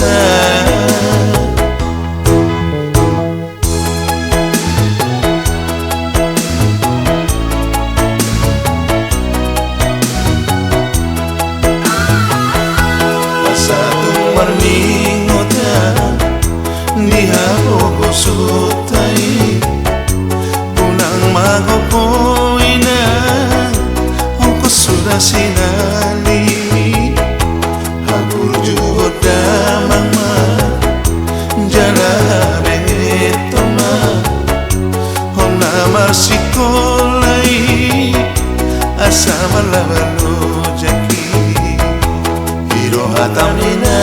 basa. Pasatu marmingota dihapo sutai punang magopoina ongko sudah sinali hagur juho damang ma jala betoma hona marsikolai asa malabalu jaki hiro hatamina.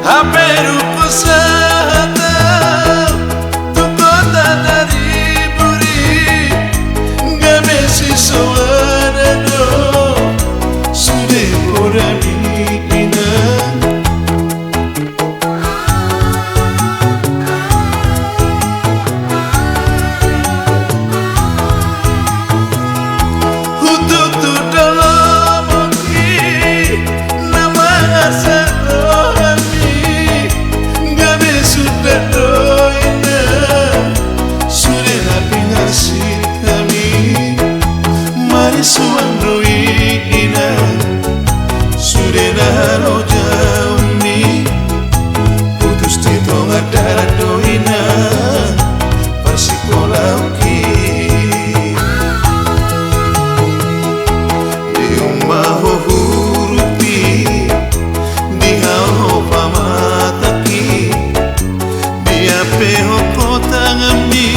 Haperu pusata tu kota dari buri gamesi soarado sude porami ina hututu dalam nama asal suang ruina sudena roja umi putus titonga darah doina persikola uki di umah hurupi di hau pamataki di ape hokota ngami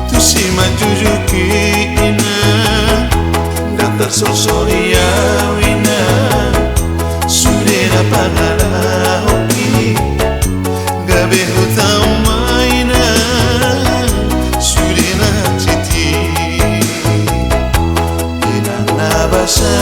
tu si majujuki tersosoria wina sudena pagala hoki gabe hutau maina sudena citi inana basa.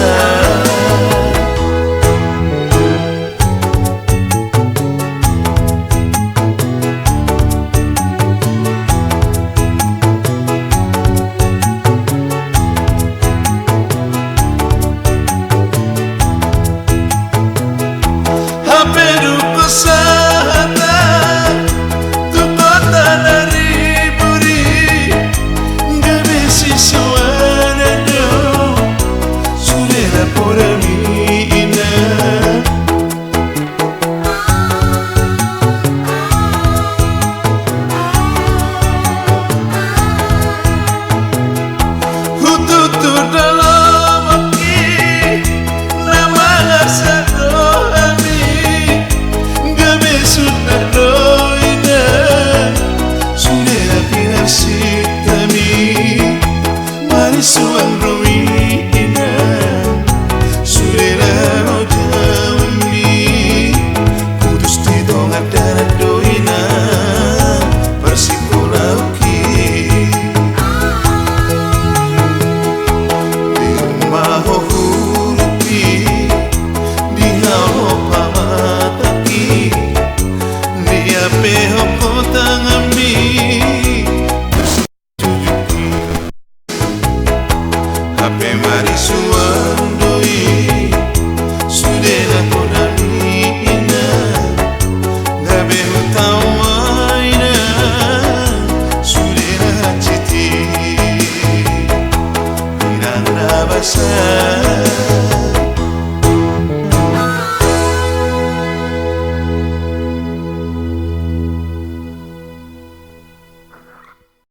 Haperu pusata tu kota dari buri gamesi soarado sudena porami ina hututu dalam aki nama asal sudah doina sudah pindah sitami mari suang ruina sudah roja umi kudus tidonga darah doina persikola uki di rumah hurupi di hau pamataki peho kota ngami jujuki hape mari suang doi sudena kodani ina gabe hutau maina sudena citi inana basa.